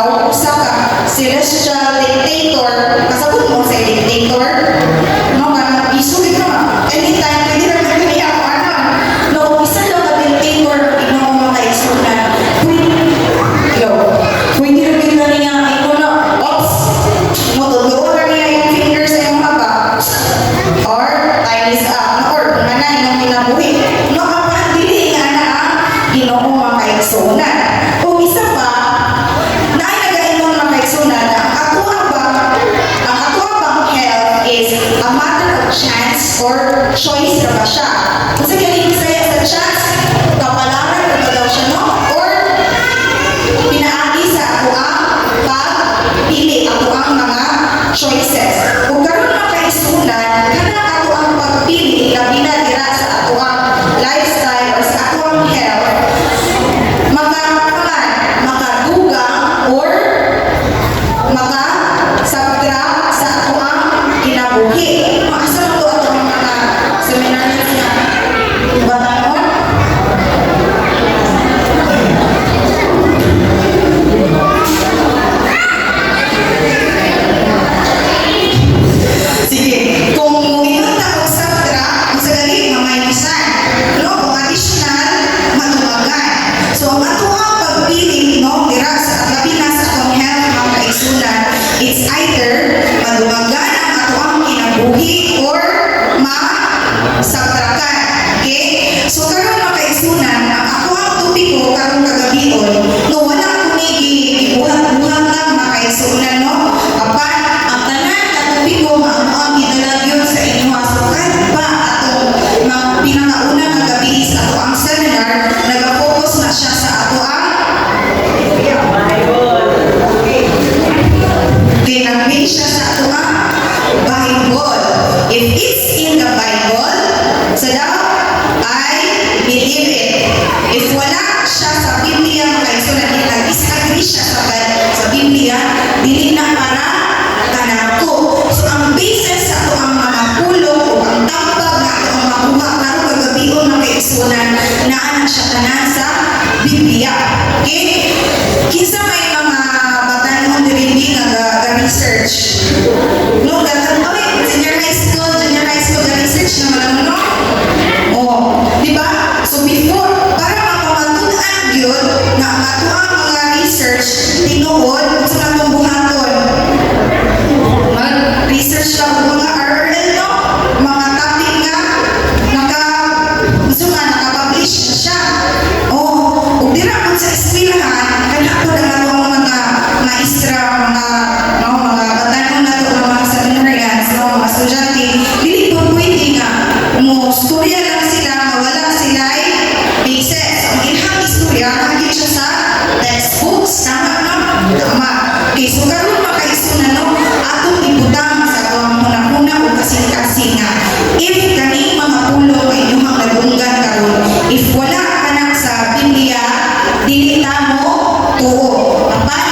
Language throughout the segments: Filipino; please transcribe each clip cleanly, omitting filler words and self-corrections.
ikaw usa ka celestial dictator, kasabot mo sa dictator, no, kana isulit naman anytime pwede ra man kaniya ako ano, no, isa lang ka dictator ino mo kay sunan pwede ra gid niya ikaw na ops mo tutuon ra niya yung finger sa iyong mata or time is up or kung na inong minabuhi no, kapag dili nga na Ginoo mga kaigsunan. Kung isa pa, na ay nag-ainon mga kaigsunan na ang ato bang health is a matter of chance or choice na ba siya? Kung sa galing saya sa chance, kapalaran na ba daw siya, no? Or pinaagi sa ako ang pagpili, ako ang mga choices. Kung karoon mga kaigsunan, kana ako ang pagpili na binadira sa ako ang lifestyle or sa ako ang health, makadugang or makasabtra sa ako ang kinabuhi. Maasa mo ito ang mga seminar niya batanon. Sige, kung ipunta ko sabtra, ang sagali, mamayusan. No, kung additional, matumagan. So, ang ato ang pagpili, no, dira sa labi na sa akong health, mga kaigsunan, it's either madumagan ang ato ang kinabuhi or masabtrakan. Okay? So, karon mga kaigsunan, ang ako ang tupiko karong kagabion, no, wala kumigi, buhat-buhat lang mga kaigsunan, no? Apan, ang tanan na tupiko, ang gidalagyon sa inyo, so kahit pa atong mga pinakauna ng gabi sa ato ang seminar, nag-focus na siya sa ato ang kinagpin siya sa ato ang Bible. If it's in the Bible, so daw, I believe it. If wala siya sa Biblia, mga kaigsunan, nag-disagree siya sa Biblia, dili na para kanako. So ang basis sa ato ang mga pulong o ang tambag na ato ang makuha karong kagabion ng kaigsunan, naan siya tanan sa Biblia. Okay? Kinsa may mga batanon diri nga research. No, senior high school research na malang, no? Oh, di ba? So before, para mapamatunan yun na ang ato ang mga research tinuod sa natong buhaton. Mag-research lang ang mga RRL, no? Mga topic nga naka-publish na siya. Oh, kung dira ko sa eskwelahan, kaya ako na ang mga maestra, mga batanon na ito, mga seminarians, mga estudyante, dili po pwede nga mo storya lang sila, mawala sila ay basis. Ang ilhang istorya, nakagin siya sa textbooks. Tama na? Tama. Okay, so karoon mga kaigsunan, no? Atong ibutang sa kawang muna-muna o kasing-kasing nga. If kaning mga pulong ay inyong nagunggan karoon, if wala ka na sa Biblia, dili ta mo tuo. Apat,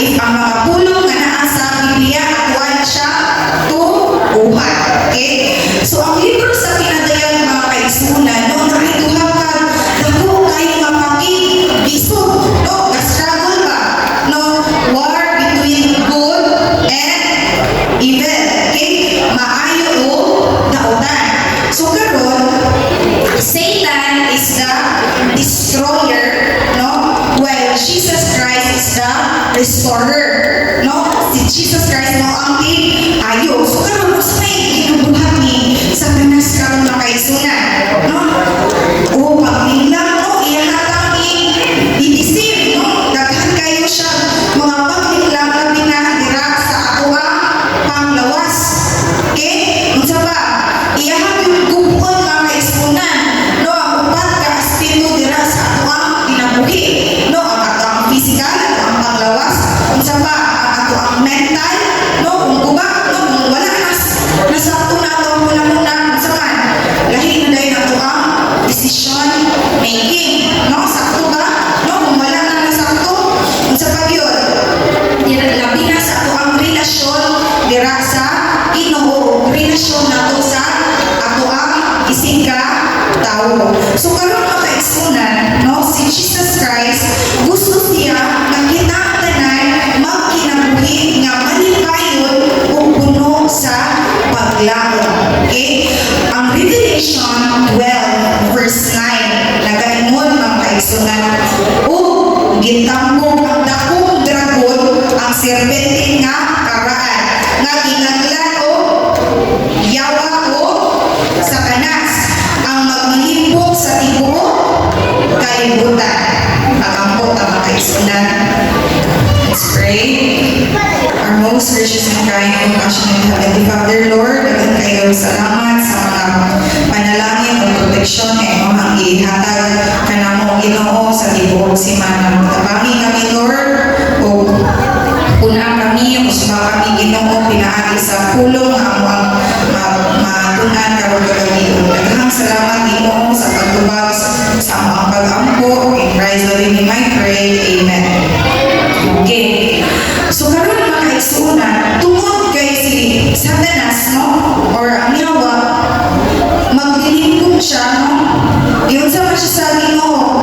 if ang mga pulong na naa sa Biblia, akuan siya tuuhan. Okay? So, ang libro sa pinadayang mga kaigsunan, no, nakituhang ka, dako kayo mapaki-isog, no, na-struggle ba? No, war between good and evil. Okay? Maayo o dautan. So, karon, Satan is the destroyer, no? While Jesus Christ is the restorer, no? Si Jesus Christ mo ang ayo. So karon mas may ginubuhat ni Satanas karon mga kaigsunan, no? O paglinlang, no? Iyan natang i-deceive, no? Daghan kayo siya mga paglinlang na pinadira sa ato ang panglawas. Okay? Unsa ba? Iyan yung gubon mga kaigsunan, no? Ang upat ka aspito dira sa ato ang kinabuhi, no? Ang ato ang physical, ang panglawas, unsa ba? Ang ato ang mental, no? Kung guba, no? Kung wala nasakto na ito muna-muna, unsa man? serbente nga karaan nga ginaglan o yawa o satanas ang maglilibot sa tibuok kalibutan. Pag-ampot ang mga kaisunan. Let's pray. Our most gracious and kind, compassionate Heavenly Father, Lord, dagan kayo salamat sa mga panalangin o proteksyon na mo ang ihatag ka na mo Ginoo sa tibuok simana. Tabangi kami, Lord, o una kami, o suba kami Ginoo, pinaagi sa pulong ang matunan karon kagabi. Daghang salamat Ginoo sa pagtubag sa among pag-ampo. In Christ's holy name I pray. Amen. Okay. So karon mga kaigsuonan, tungod kay si Satanas, no? Or ang yawa, maglilingkod siya, no? Yun sa man siya sa Ginoo.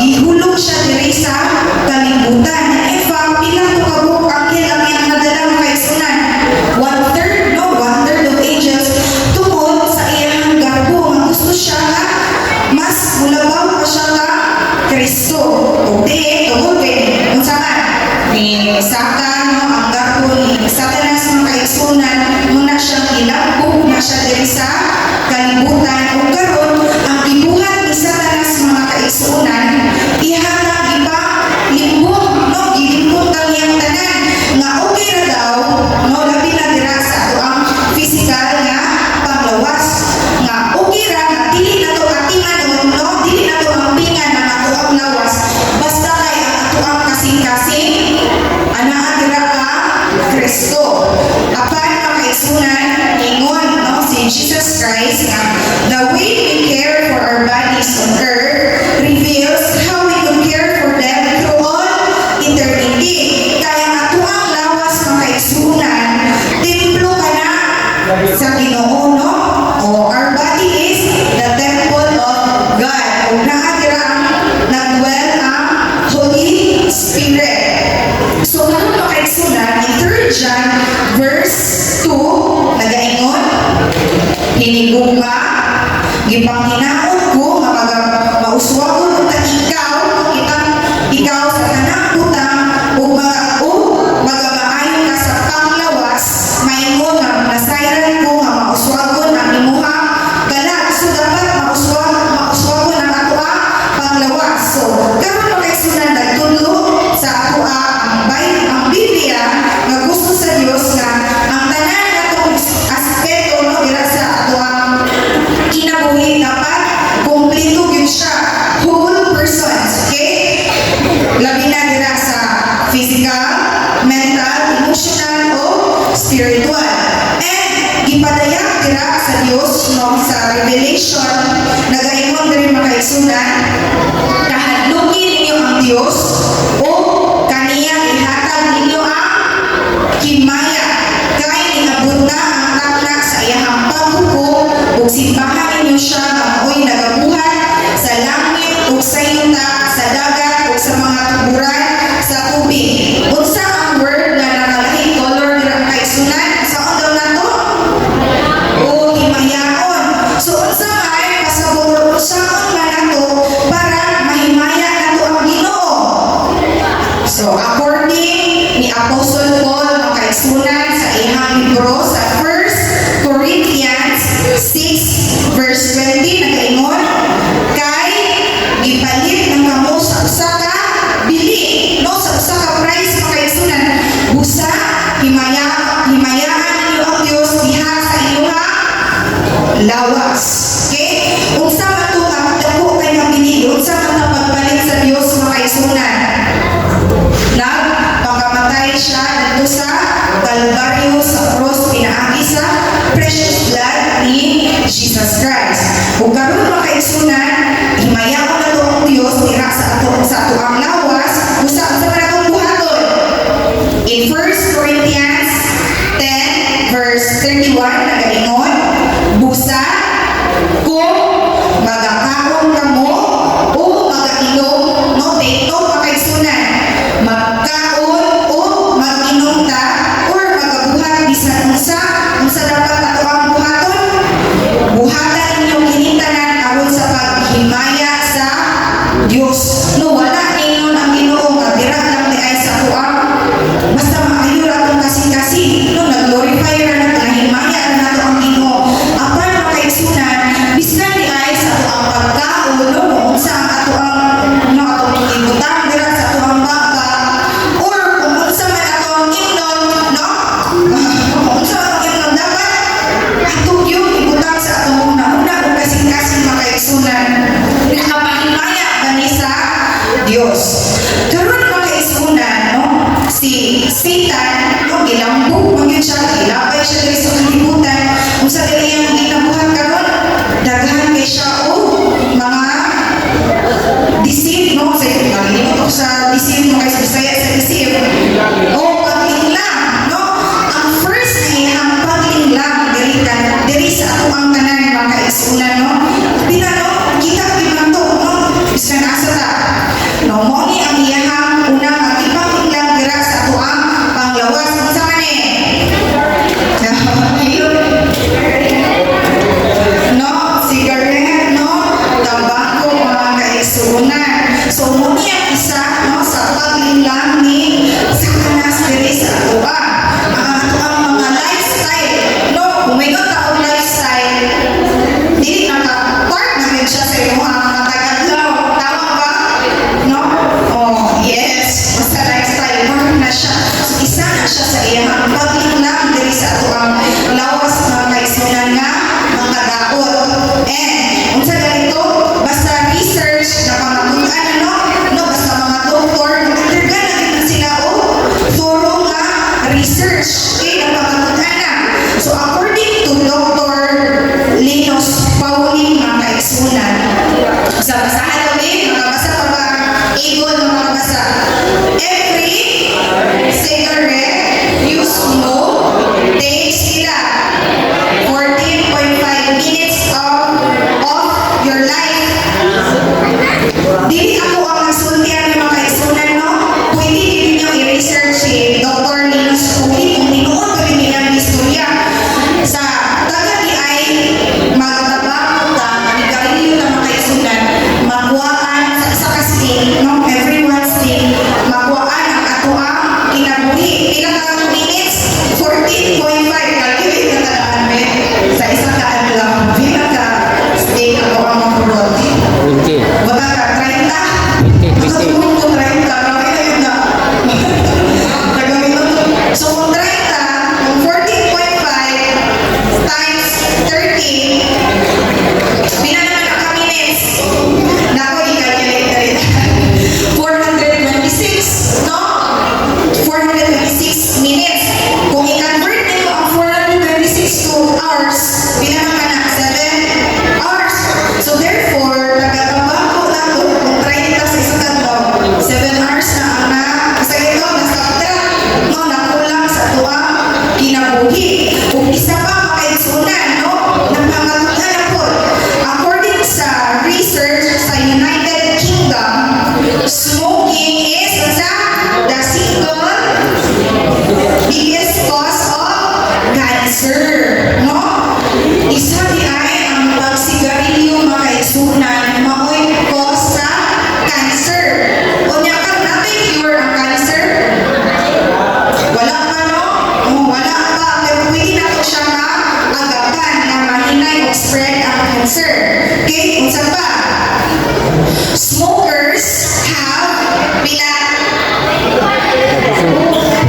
Gihulog siya diri sa kalibutan. In fact, pilang to kabuk anghel ang iyang nadala mga kaigsuonan. One-third of angels tungod sa iyang garbo. Gusto siya nga mas mulabaw pa siya nga Kristo. Okay, tungod kay unsa man ni Satan, no, ang garbo ni Satanas mga kaigsuonan, muna siyang ilabog na siya diri sa kalibutan. O karon ang gibuhat ni Satanas mga kaigsuonan, ihatag iba limbot, no, gilimbot ang iyang tanan nga okay ra daw, no, labi na dira sa ato ang physical nga panglawas nga okay ra nga dili na to atingan, no, dili na to ampingan ang ato ang lawas basta kay ang ato ang kasing-kasing anaa dira ka Kristo. Apan mga kaigsuonan, ingon, no, si Jesus Christ nga the way we care for our bodies on earth reveals how we could care for them through all eternity. Kaya ang ato ang lawas mga kaigsuonan, templo ka na sa Ginoo, no? O our body is the temple of God. O nakatira ang nagdwell ang Holy Spirit. So ano mga kaigsuonan, in 3 John verse 2, nagaingon, hinigong ka, gipanghinaot ko, mauswagon unta ikaw sa tanang butang ug magamaayon ka sa panglawas, maingon nga nasayran ko nga mauswagon ang imuha kalag. So dapat mauswagon ang ato panglawas. So karon mga kaigsuonan, nagtudlo sa ato ang Biblia nga gusto sa Dios nga ang tanan natong aspeto, no, dira sa ato ang kinabuhi dapat kumpleto gyud siya, whole persons. Okay, labi na dira sa physical, mental, emotional o spiritual. And gipadayak dira sa Dios, no, sa Revelation nagaingon diri mga kaigsuonan, kahadlokin ninyo ang Dios o kaniya ihatag ninyo ang himaya kay inabot na ang takna sa iyang paghukom ug simbahan ninyo siya nga maoy nagabuhat sa langit ug sa yuta, sa dagat ug sa mga tuburan sa tubig. Unsa ang word nga nakalahing color dira kaigsuonan? Saon daw nato? O himayaon. So unsa may pasabot saon man nato para mahimaya nato ang Ginoo? So according ni Apostle Paul mga kaigsuonan sa ihang libro sa 1 Corinthians 6 verse 20, nagaingon, kay gipalit ng kamo sa usa ka bili, no, sa usa ka price mga kaigsuonan, busa himayaan ninyo ang Dios diha sa inyong lawas. Okay, unsa man to nga dako kay nga bili, unsa man ang pagpalit sa Dios mga kaigsuonan? Pagkamatay siya dito sa Kalbaryo, sa cross, pinaagi sa precious blood cigarette, you smoke, takes ila 14.5 minutes of your life. Dili ako ang nagsultihan ng mga kaisunan, no? Pwede din ninyo i-research si Dr. Linus Puhi kung ninuon ko rin nilang istorya. Sa taga ni ay magtabang ta, manigarilyo ng mga kaisunan, makuhaan sa isa ka sting, no? Everyone sting, makuhaan ang atuang kinabuhi. Ilang ka minutes? 14.5. Kalkilit na talaan, me. Sa isa ka lang, bilang ka sting ako ang makulot. 20. Wala ka, 30. 20. Nakatulong ko 30. Grabe na yun na. Nagawin mo to. So, kung 30, kung 14.5 times 30, pinanaman ang minutes. Nako, i-calculate na rin. 426, no? 426 minutes. Kung i-convert nito ang 426 to hours, pinanaman na 7 hours. So, therefore, nagkakabako na ito kung 30 sa isang adlaw. 7 hours na ang sa ito, nasabtra, no? Nakulang sa tuwang kinabuhi. Kung isa pa makaigsunan, no? Nagpangatunan na po. According sa research sa United Kingdom, smoking is the single biggest cause of cancer, no? Isa di ay ang pagsigarilyo mga kaigsunan, maoy cause sa cancer. O niya ka, natin cure ang cancer? Wala pa, no? Wala pa. Pero pwede na ito siya agapan na mahinay o spread ang cancer. Okay? Unsa pa? Smokers have pila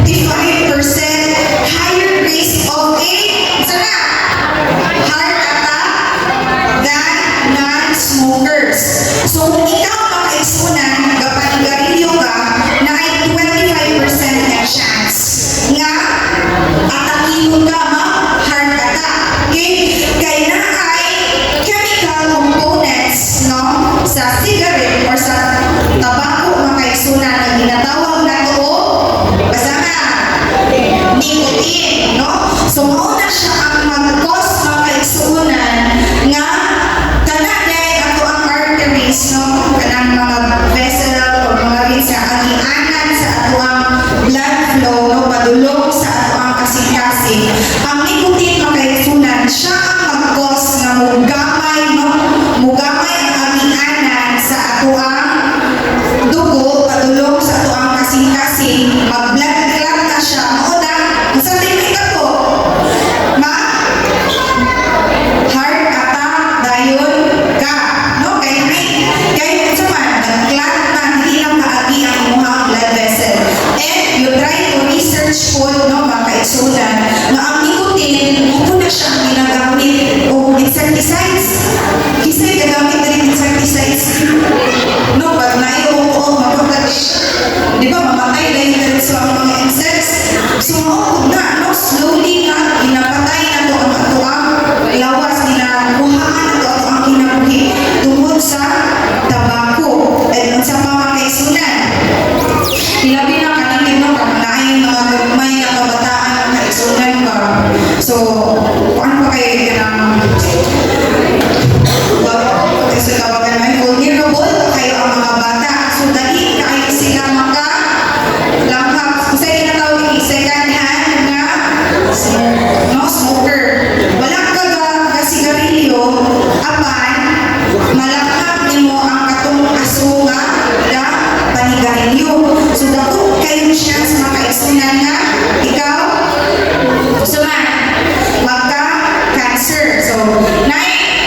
55% higher risk of sana, heart attack than non-smokers. So, kung ikaw makaisunan, kapanigarilyo ka, na ay 25% na chance nga atakin ka heart attack. Okay? Kaya na ay chemical components, no, sa cigarette or sa tabako makaisunan na ginatawag na ito basta na nicotine, no? So, mauna siya ang mag-cause makaisunan nga kana day ato ang arteries, no? Kanang mga vessel o mga rin sa agianan sa ato ang blood flow, no? Padulong sa ato ang kasing-kasing. Ang nicotine makaisunan, siya ang mag-cause nga mugamay, no? Mugamay ang agianan sa ato ang dugo, padulong sa ato ang kasing-kasing, mag-blood clot na siya. Mauna, sa tingin ako, heart attack dayon ka, no? Kaya sa man, nag-clot na, hindi lang kaagi ang imuhang blood vessel. And you try to research po, no, mga kaigsunan, na ang nicotine, ito na siya ang ginagamit o insecticides. Kisay gagamit na rin insecticides. No, pag naiupo, di ba, mamatay na yung diretso ang mga insects. So, na, no, slowly na, inapatay na ito ang atuang lawas, ninakuhaan na ito ang kinabuhi tungkol sa tabako. At sa mga kaisunan, ilabi na kanina, no, pagnahin mga gagmay na kabataan ng kaisunan ba. So, paano ba kayo sa tawagan may vulnerable kayo ang mga bata. So, dali kayo sila makalanghap. Kasi kinatawag yung second hand na no, smoker. Wala ka sigarilyo, apan, malanghap nimo ang katong aso nga na panigarilyo. So, dako kayo siya sa mga kaisunan na ikaw, suman, magka-cancer. So,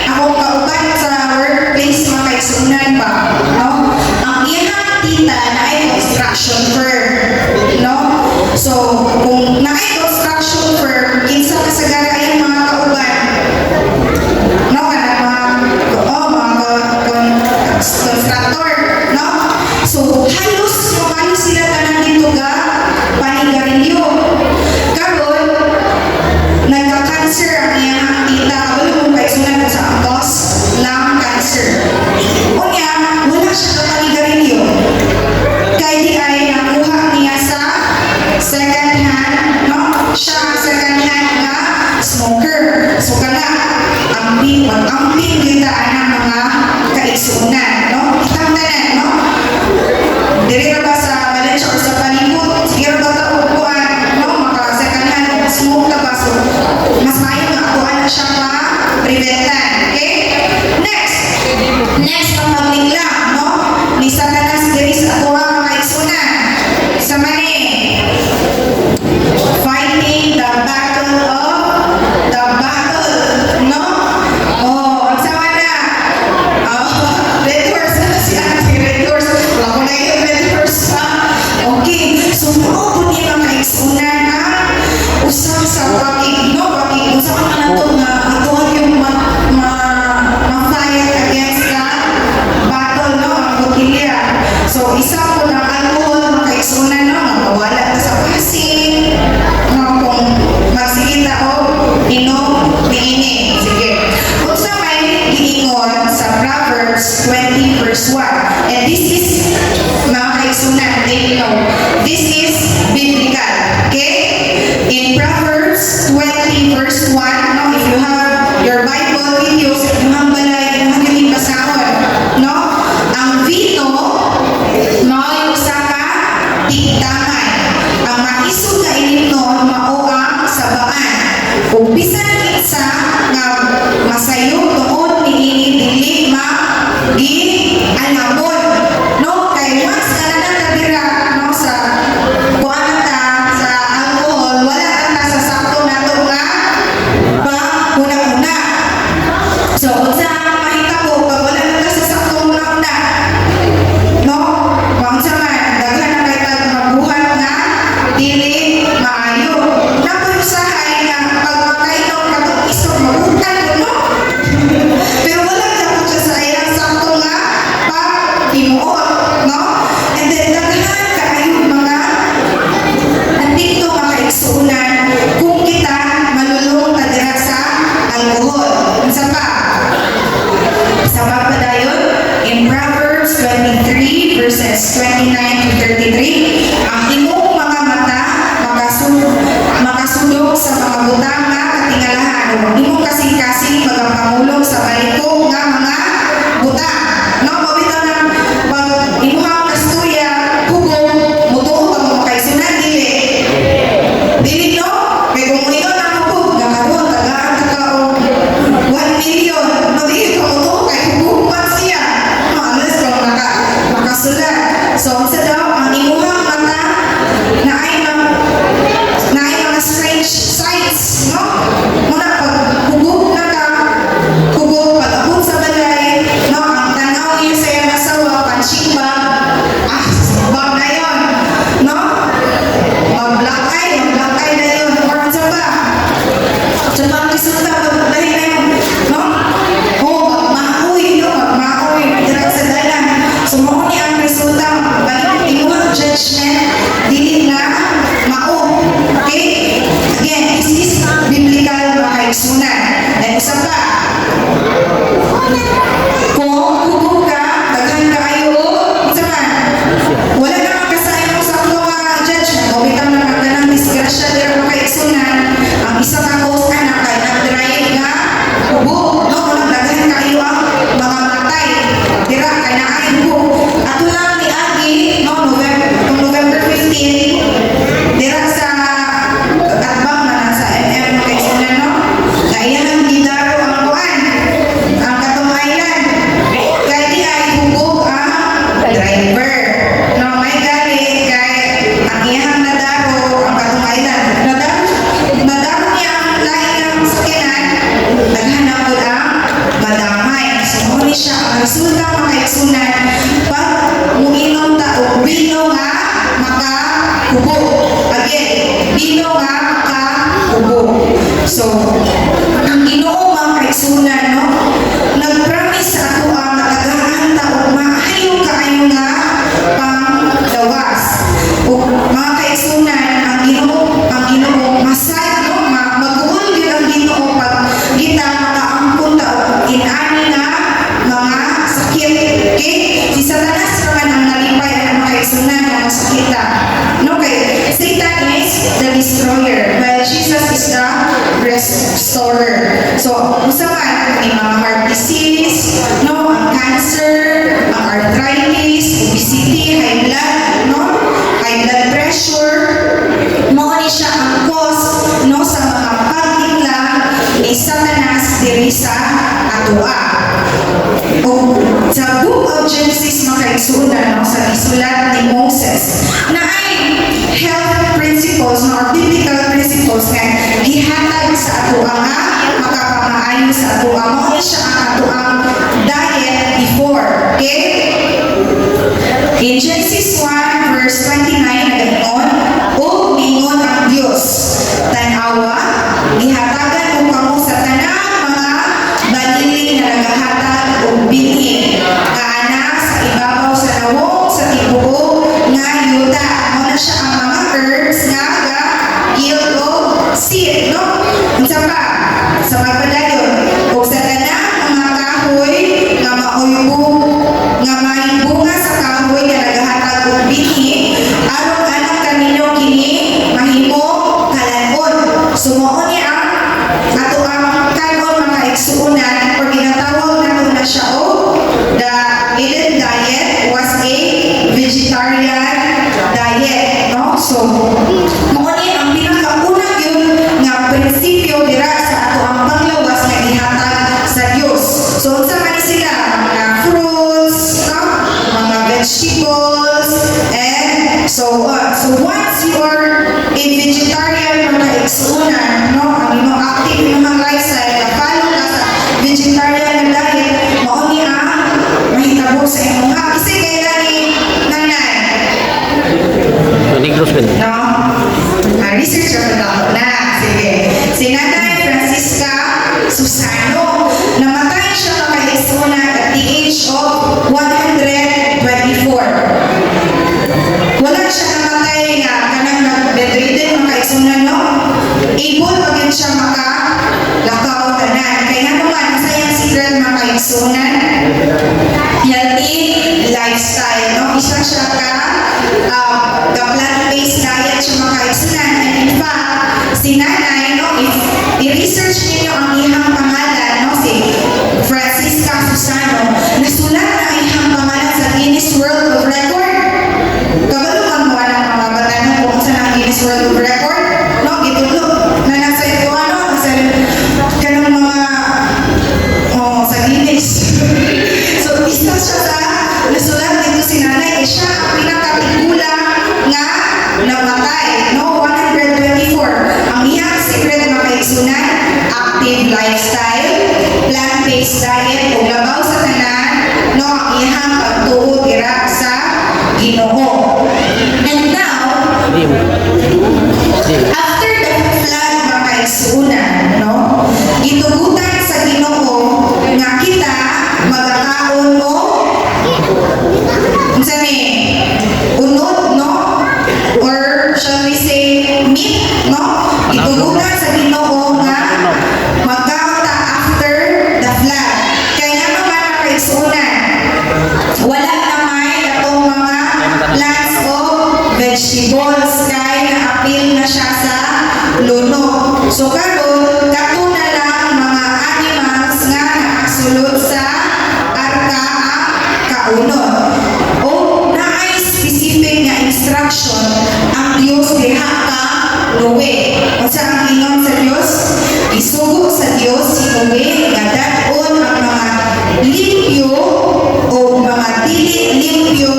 akong kauban sa workplace mga kaisunan ba, no? Ang iyang tita na ay construction firm, no? So, kung na ay construction firm, kinsa kasagara ay mga kauban, no? Mga constructor, no? So, halos sila tanan dito ga panigarilyo. Karon, nagka-cancer ang iyang tita. Wala mong kaisunan kung sa ang cause ng cancer. O niya, wala siya kapanigarilyo. Kaya di ay nakuha niya sa So mao po ni mga igsunan na usap sa usap man nato nga ato yung ma-fight against the battle no ang botilya. So isa po ng alcohol mga igsunan no nga mawala ta sa pasing no kung magsigita o inom niini. Sige. Unsa may giingon sa Proverbs 20 verse 1. And this is mga kaigsunan, they know. This is biblical. Okay? In Proverbs 20 verse 1, no, if you have your Bible with you, sa inyong balay, inyong yung basahon, no? Ang vino, no, yung saka, tigtamay. Ang maisog na ininom, mauang sabaan. Kung bisan isa nga masayo tuon ni dili alamon no kay once ka na natira no sa kuanta sa alcohol wala ka sa sakto nato nga pa una-una. So unsa mahita ko pag wala na sa sakto una-una no kung sa man daghan na kay tag mabuhat nga dili maayo napusahay nga pag makainom ka to isog mabutan no pero wala dapat siya sa ilang sakto nga pag-imuot, no? And then, daghan kaayong mga andito mga kaigsunan kung kita malulong na dira sa alcohol. Isa pa pa dayon, in Proverbs 23 verses 29 to 33, ang imong mga mata makasudok sa mga butang nga katingalahan. Imong kasing-kasing magpangulong sa balikong nga mga butang. No, mabitaw na pag imuhang kastuya, hugong, mutuo pag mga kaigsunan, dili no? Kaya kung ikaw na hugong, gamaron, tagaan ka ka o 1 million, no, dili ka mutuo, kaya hugong pa siya. No, unless kung makasulat. So, sa daw, ang imuhang mata na ay mga strange sights, no? Muna, pag hugong na ka, hugong, pag abot sa balay, no, ang tanaw niyo sa iyong asawa, punching bag, bag na yun, no? Black eye na yun, or sa ba? Sa bang resulta, pagdahin na yun, no? Magmaoy, no? Magmaoy, direct sa dalan. So, mo ni ang resulta, balik inuwang judgment, dili na mao. Okay? Again, this is biblical mga kaigsunan. And isa pa, kung hugog ka, daghan ka kayo, isa man, wala naman kasayang sa mga judgment. O bitaw na magdanang disgrasya dira mga kaigsunan, ang isa ka host anak kay nagdrayag nga hugog, no? Daghan kayo ang mga matay. Dira kay na ay hugog. At lang ni Agi, no, November 15, dira sa katbang na sa MM mga kaigsunan, no? Kaya lang gidaro ang kuan, ang Katong Island. Kaya di ay hugog ang driver. No, may gali kay ang iyang nadaro ang Katong Island. Nadaro niya ang lain ng sakyanan, naghanap po ang madamay. So, muli siya ang resulta mga kaigsunan pag muinom ta o bino nga makahubog. Again, bino nga makahubog. So, ang Ginoo mga kaigsunan, no? Nag-promise sa ato ang nagagahan ta o maayo kaayo nga panglawas. O mga kaigsunan, ang Ginoo masay, no? Mag-uol yun ang Ginoo pag kita makaampun ta o inani na mga sakit. Okay? Si Satanas naman ang nalipay ang mga kaigsunan ng sakita. No, okay? Satan is the destroyer, while Jesus is the restorer. So, usapan may mga heart disease, no, ang cancer, ang arthritis, obesity, high blood pressure, mo ni siya ang cause, no, sa mga pagtinglang ni Satanas diri sa atua. O sa book of Genesis mga kaigsunan, no, sa isulat ni Moses, na ay health principles, no, or biblical principles nga gihatag sa ato nga makapamaayo sa ato mo siya ang ato ang diet before. Okay? In Genesis 1 verse 29 nagayon, So, mao ni ang pinakauna yun nga prinsipyo dira sa ato ang panglawas nga ihatag sa Dios. So, unsa man sila mga fruits, no? Mga vegetables, and so on. So, once you are a vegetarian mga igsuunan, no? Ang inyong active inyong lifestyle, kapalo ka sa vegetarian na diet, mao ni ang mahitabo sa inyong kasi kaya ni nanay. Negros ba? No? Researcher na na. Sige. Si Nanay Francisca Susano. Namatay siya kakaisuna at the age of 124. Wala siya namatay nga kanang bedridden makaisuna, no? Able pa yun siya makalakaw tanan. Kaya naman, sayang secret makaisunan. Healthy lifestyle, no? Isa siya ka plant-based diet siya makaisunan. And in fact, si Nanay, no, if i-research niyo ang ihang pangalan, no, si Francisca Susano, nasulat na ang ihang pangalan sa Guinness World of Record. Kabalo kang mga mga batanan kung saan ang Guinness World of Record, no, gitulo na nasa ito, ano, sa kanang mga sa Guinness. So, isa siya sa nasulat dito si Nanay, siya ang pinakatigulang nga namatay, no? 124. Ang iyang secret na kaigsunan, active lifestyle, plant-based diet, o labaw sa tanan, no? Ang iyang pagtuo dira sa Ginoo. And now, after the flood mga kaigsunan, no? Gitugutan sa Ginoo nga kita magkakaon mo unsa ni unod, no? Or shall we say meat, no? Itugutan sa Ginoo nga magkaon ta after the flood. Kaya naman mga kaigsunan, wala na may atong mga plants o vegetables kaya na-appeal na siya sa luno. So karon kato na lang mga animals nga nakasulod sa arka ang kaunod. O naay specific nga instruction ang Dios diha ka Noe. Unsa ang ingon sa Dios? Isugo sa Dios si Noe nga dat-on ang mga limpyo o mga dili limpyo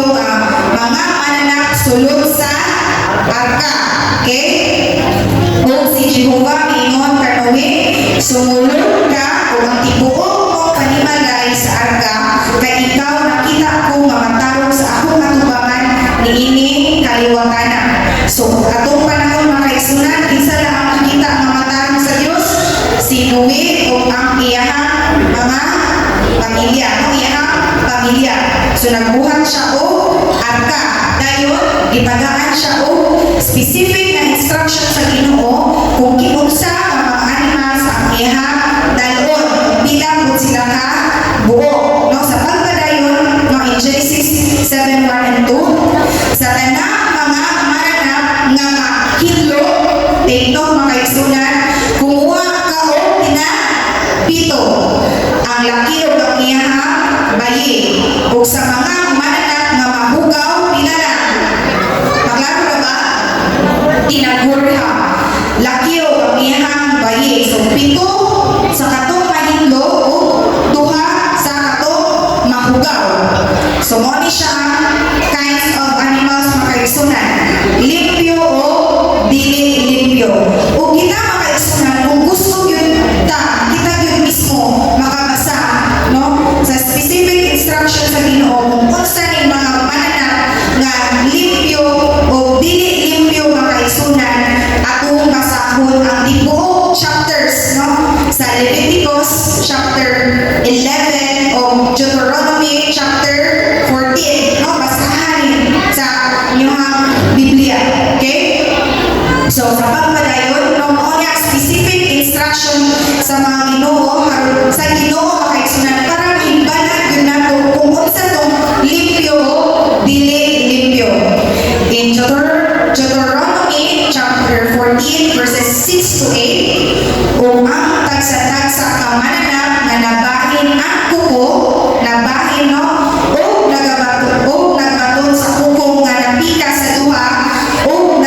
mga anak sulod sa arka. Okay? O si Jehovah ingon ka Noe, sumulod ka o ang tibuok mo panimalay sa arka kay ikaw nakita ko nga matarong sa akong katubangan niini kaliwatanan. So, atong panahon mga kaigsunan, isa lang ang nakita nga matarong sa Dios, si Noe o ang iyahang mga pamilya. Ang iyahang pamilya. So, nagbuhat siya o arka. Dayon, ipagaan siya o specific na instruction sa Ginoo kung kinunsa ang mga animals ang iyahang dalon. Bilang kung sila ka buo. No? Sa pagpadayon, no, in Genesis 7:1 and 2, sa tanang mga mananap nga makilo, take note mga kaigsunan, kumuha ka o pinapito ang laki o ang iyahang bayi. O sa mga mananap nga mahugaw, pinala. Maglaro na ba? Tinagurha. Laki o ang iyahang bayi. So, pito sa katong mahilo o duha sa katong mahugaw. So, mo ni siya kinds of animals mga kaigsunan. Limpyo o dili limpyo. O kita mga kaigsunan, kung gusto yun ta, kita yun mismo makabasa, no? Sa specific instruction sa Ginoo kung unsa ni mga mananap nga limpyo o dili limpyo mga kaigsunan, atong basahon ang tibuok chapters, no? Sa Leviticus chapter 11 o Deuteronomy chapter 14, no? Basahan sa inyong Biblia, okay? So, sa pagpadayon, no, mga specific instruction sa mga Ginoo, sa Ginoo mga kaigsunan, para himbalan yun nato kung unsa tong limpyo o dili limpyo. In Deuteronomy chapter 14 verses 6 to 8, kung ang tagsa-tagsa ka mananap nga nabahin ang kuko, nabahin, no, o nagbaton sa kuko nga napika sa duha, o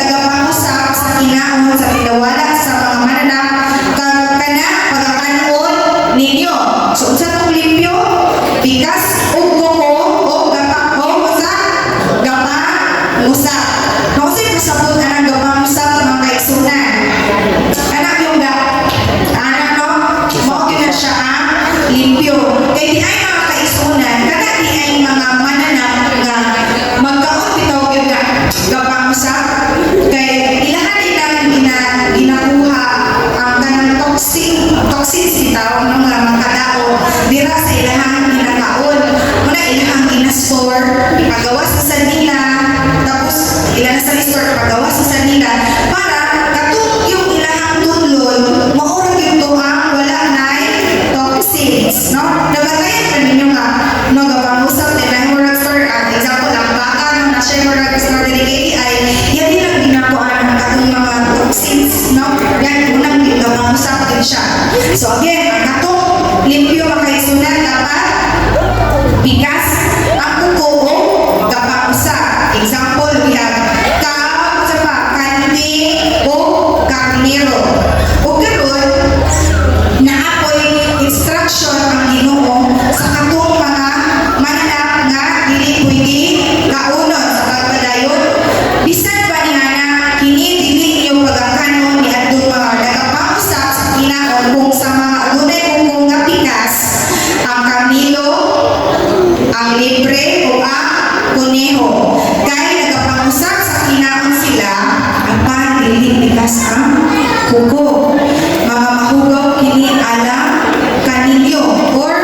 So again, ang katong limpyo makaisunan dapat bigas, ang kuko dapat usa. Example, we have kante o karnero. O karon naapoy instruction ang Ginoo sa katong mga mananap nga dili pwede kaunod sa pagpadayon. Bisan pa ni ana kini dili yung pagkakanon ni adto mga nagapausap sa kinaon kung sa mga adunay kung nga pikas ang kamilo, ang libre o ang kuneho. Kaya nagapangusap sa kinaon sila apan dili pikas ang kuko. Mga mahugaw kini alam kaninyo or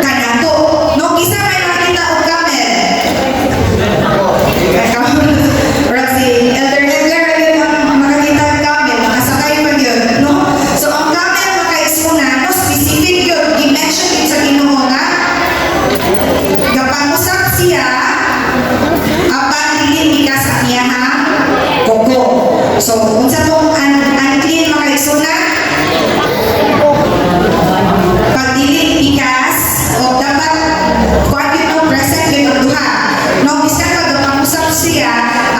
kanato. No, isa may makita og camel. Or si Elder ayun ang makakita ang camel, makasakay pa yun, no? So ang camel makaisuna, no, specific yun, i-mention yun sa Ginoo nga gapangusap siya apan dili pikas ang iyahang kuko. So unsa tong unclean makaisuna? Pag dili pikas o dapat kuan yun present yun ang duha. No, bisan pag gapangusap siya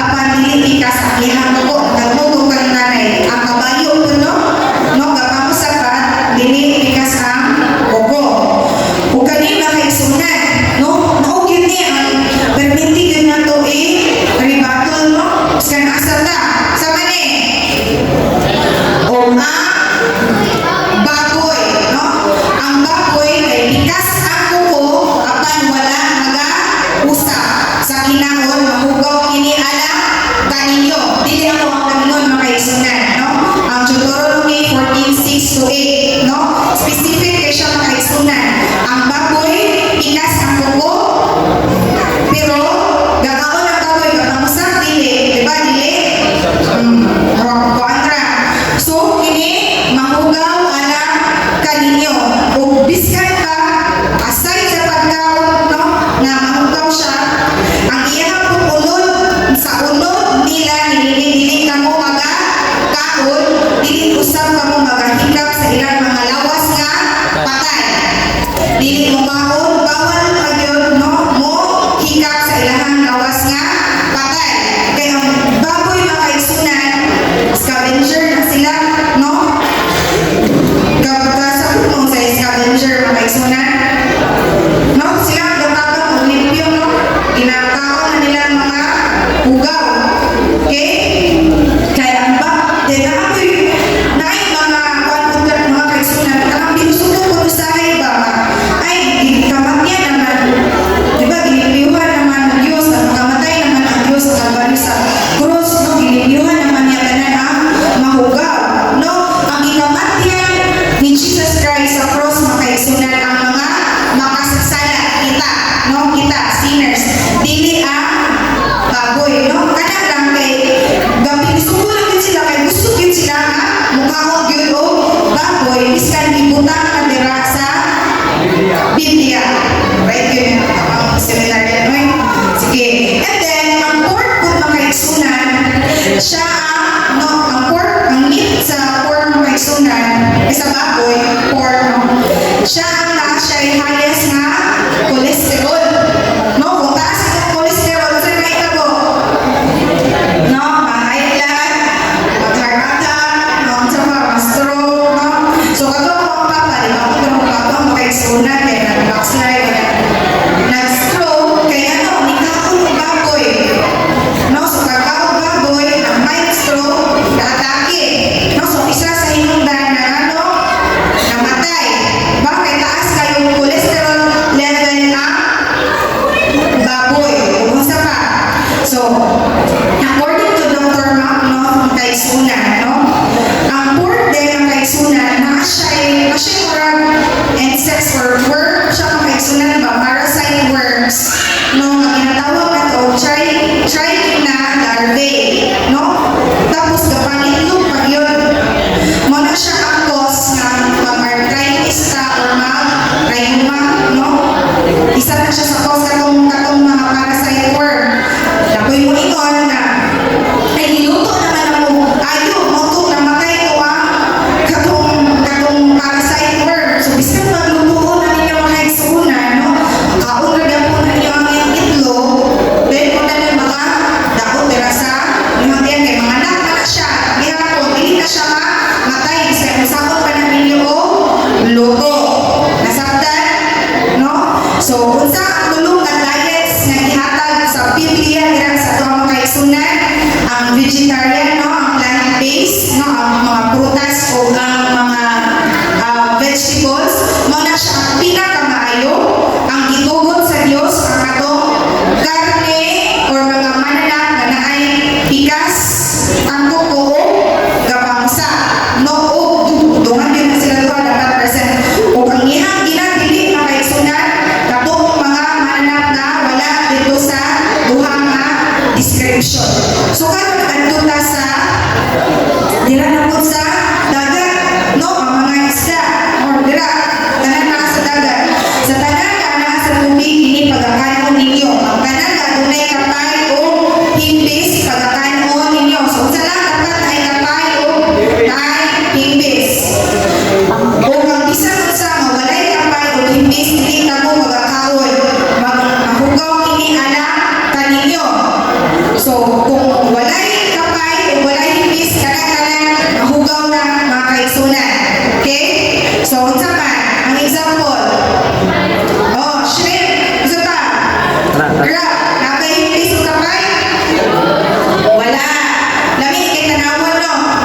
apan dili pikas ang iyahang kuko. Nagmugo ka ng nanay ang kabayo ko, no? No, gapangusap pa dili pikas ang kuko. O kanina makaisuna, no? No, yun ni ang permitted yun na to rebuttal, no? Skan asa ta? Sa mani? O ang baboy, no? Ang baboy kay pikas ang kuko apan wala maga-usap sa kinaon mahugaw kini alam kaninyo. Dili ako ang kaningon makaisunan, no? Ang Deuteronomy 14:6 to 8, no? Specific kay siya makaisunan. Ang baboy pikas ang kuko pero gagaon ang baboy kapangusap dili, di ba dili? Kontra. So kini mahugaw alam kaninyo. Ug biskan pa aside sa pagkaon, no, na mahugaw siya, ang iyang pupunod sa unod nila dili kamo magakaon, dili usab kamo magahikap sa ilang mga lawas nga patay. Dili mo maon bawal magyud, no, mo hikap sa ilang lawas nga patay. Kaya ang baboy makaisunan scavenger na sila, no? Kapag sa punong sa scavenger makaisunan, no? Sila gatabang limpyo, no? Kinakaon na nila ang mga ugaw. Okay? Kaya ang dila ako'y naay mga kwantugan, mga kaisunan, ang binusuto ko sa ba? Ay, kamatyan naman. Diba, giniliwhan naman ang Diyos, at makamatay naman ang Diyos sa Kalbaryo sa krus, no? Giniliwhan naman niya tanan ang mahugaw, no? Ang ikamatyan ni Jesus Christ sa cross makaisunan ang mga makasasala kita, no? Kita, sinners. Dili ang baboy, no? Kana lang kay gabi gusto lang yun sila, kay gusto yun sila nga mukhang yun o baboy, iskan ibutang na dira sa Biblia. Right, yun yung ang seminar yan, no? Sige. And then, ang pork food makaisunan, siya ang, no, ang pork, ang meat sa pork makaisunan, sa baboy, pork, no? Siya ang siya highest nga cholesterol. No, kung taas itong cholesterol, saan may tabo? No, high blood, heart attack, no, sa mga stroke, no? So, kagawa ko ang papa, di ba? Kung ang papa makaisunan, kaya nag-backslide, kaya nag-stroke, kaya no, nikakong baboy. No, so kakao baboy, ang may stroke, atake. No, so isa sa hinungdan na ano, na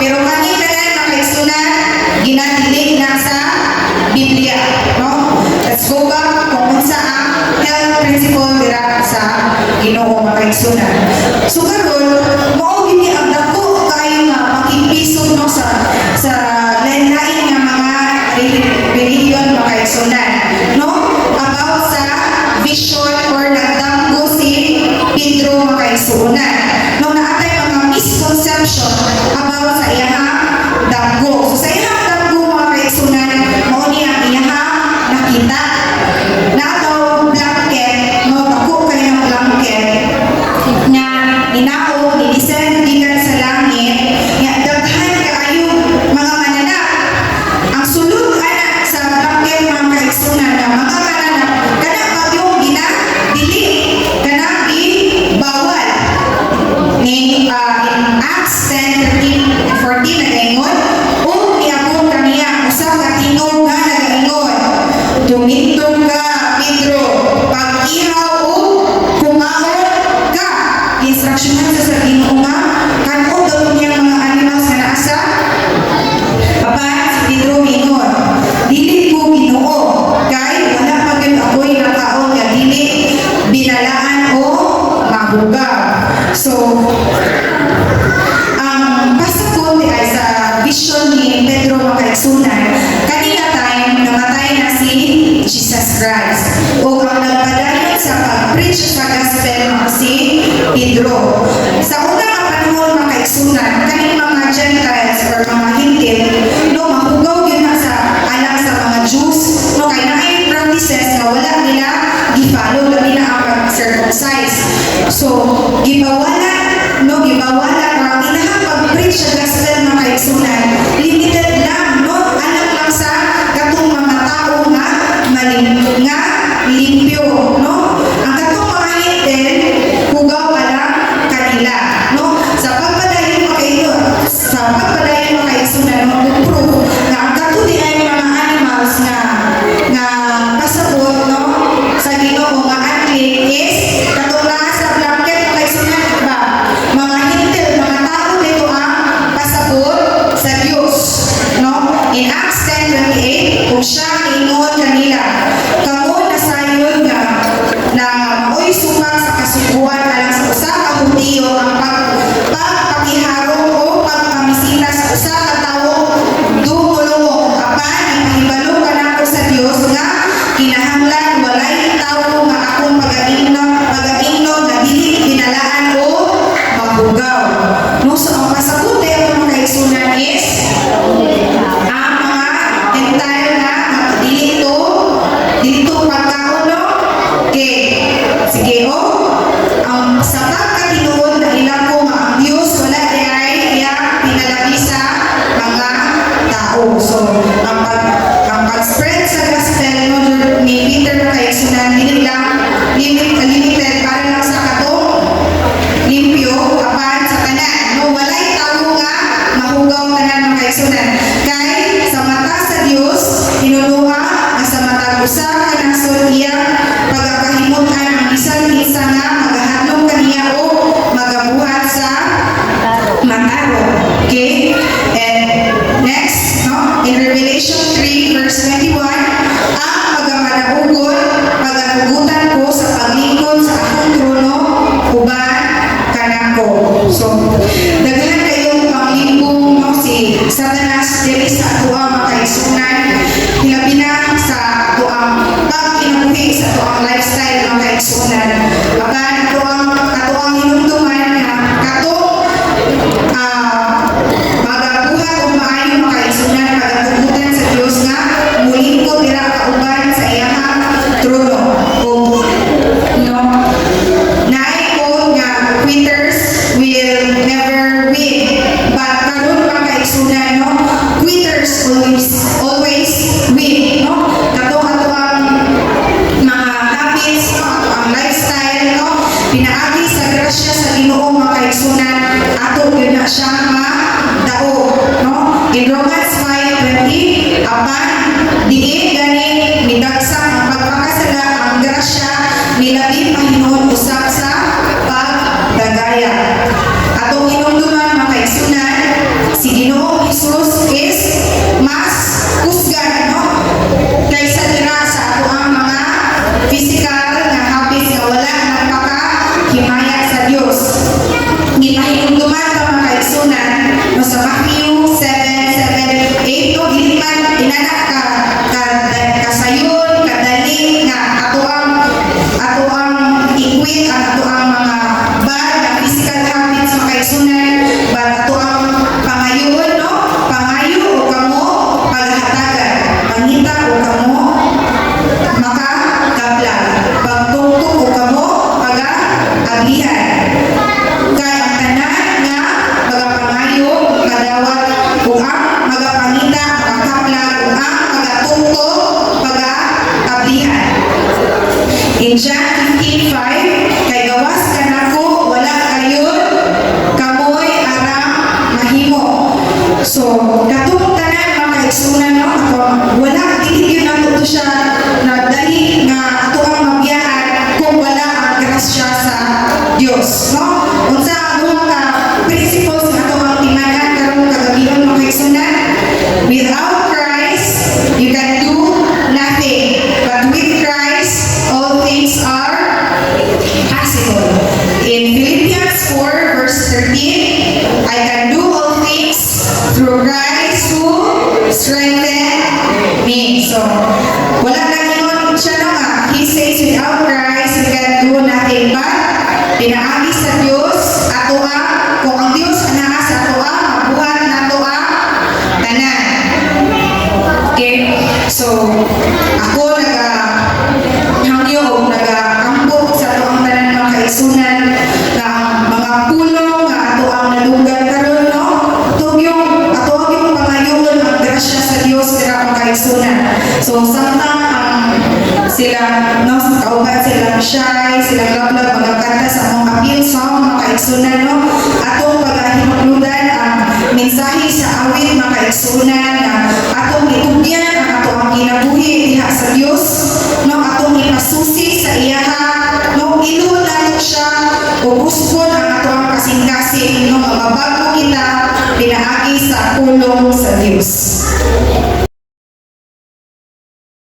Pero kani tanan mga kaigsunan ginadilig na sa Biblia, no? Let's go back kung unsa ang health principle dira sa Ginoo mga kaigsunan. So karon mao gini ang dako kayo nga makimpisod no sa lain-lain nga mga religion mga kaigsunan, no? About sa vision or nagdamgo si Pedro mga kaigsunan. No, naatay mga misconception about sa iyang damgo. So sa iyang damgo mga kaigsunan, mao ni ang iyang nakita. Na ato blanket, no, dako kay ang blanket na inaog ni-descend gikan sa langit nga daghan kaayo mga mananap. Ang sulod ana sa blanket mga kaigsunan na mga mananap kana pagyong ginadili kana bawal ni in Acts 10:13-14 nagaingon o niabot kaniya usa ka tingog nga nagaingon tumintong ka Pedro pag-ihaw o kumaon ka instruksyonan sa Ginoo nga kanon daw niya mga animals nga naa sa papan si Pedro mingon dili ko Ginoo kay wala magid ako'y nakaon nga dili binalaan o mabugaw. So ang pasakot ay sa vision ni Pedro mga kaigsunan kanina time namatay na si Jesus Christ o ang nagpadayon sa pag-preach sa gospel mga si Pedro. Sa unang panahon mga kaigsunan kaning mga Gentiles or mga Hintil no mahugaw yun na sa alang sa mga Jews no kay naay practices na wala nila gifalo labi na ang pag-circumcise. So gibawalan no gibawalan ang inahang pag-preach sa gospel mga kaigsunan limited lang no alang lang sa katong mga tao nga nga limpyo no ang katong mga Hintil hugaw pa lang kanila no sa pagpadayon mga kaigsunan mag-prove na ang kato di ay mga animals nga pasabot no sa Ginoo nga unclean is katong naa sa blanket mga kaigsunan ba mga Hintil mga tao dito ang pasabot sa Dios no in Acts 10:28 kung siya ingon kanila kamo nasayod nga na maoy sumak sa kasubuan alang sa usa ka Hudiyo ang pagpakiharong o pagpamisita sa usa ka tawo dumulong apan ipahibalo kanako sa Dios nga kinahanglan walay tawo nga akong pag-aingnon na dili binalaan o mabugaw no so ang pasagot ay mga kaigsunan is ang mga Gentile na dito pagkauno okay sige o ang sabag katinuod na ilang ko nga ang Diyos wala ay iyang pinalabi sa mga tao. So ang pag-spread sa gospel no, ni Peter na kaigsunan hindi lang limited para lang sa katong limpyo apan sa tanan no walay tao nga mahugaw tanan mga kaigsunan kay sa mata sa Dios hinuluha nga sa matag usa ka nasod iyang pagkakahimutan ang bisan isa nga magahadlok kaniya o magabuhat sa mataro. Okay? And next, no? In Revelation 3:21, ang paghugutan ko sa paglingkod sa akong trono uban kanako. So, daghan kayong panglingkong no, si Satanas dili sa atuang mga kaigsunan hilabi na sa atuang pag-inabuhi sa atuang lifestyle mga kaigsunan apan atuang hinumduman na katong magabuhat o maayo mga kaigsunan pagatugutan sa Dios nga mulingkod dira kauban sa iyang trono o no naay ko nga quitters will never win but karon mga kaigsunan no quitters always win no kato ato ang mga habits no ato ang lifestyle no pinaagi sa grasya sa Ginoo mga kaigsunan ato gyud na siya dao no in Romans 5:20 apan diin gani midagsa ang pagpakasala ang grasya nilabi pahinon usab sa pagdagaya atong hinumduman mga kaigsunan si Ginoo So, katong tanan mga kaigsunan no, ako, wala dili yun nato to siya na dali nga ato ang mabiyaan kung wala ang grasya sa Dios, no? Unsa ang duha ka principles nga ato ang timanan karong kagabion mga kaigsunan? Without Christ, you can do nothing. But with Christ, all things are possible. In Philippians 4 verse 13, I can do all things through Christ who strengthen me. So, wala lang yun siya no nga. He says, without Christ, we can do nothing but pinaagi sa Diyos, ato ang, kung ang Diyos anaa sa ato ang, mabuhat na ato ang tanan. Okay? So, ako hangyo nagakampo sa ato ang tanan mga kaigsunan na ang mga pulong nga ato ang nalugar karon no? Ito yung pangayon ang grasya sa Diyos dira mga kaigsunan. So, samtang sila, no, kauban silang shy, silang lablab, magkakanta sa mga appeal song, mga kaigsunan, no? Atong paghahinukludan ang mensahe sa awit, mga kaigsunan, na atong itugyan ang ato ang kinabuhi diha sa Diyos, no? Atong ipasusi sa iyaha, no? Ilun nato siya, ubuspon ang ato ang kasing-kasing, no? Mababago kita, pinaagi sa pulong sa Diyos.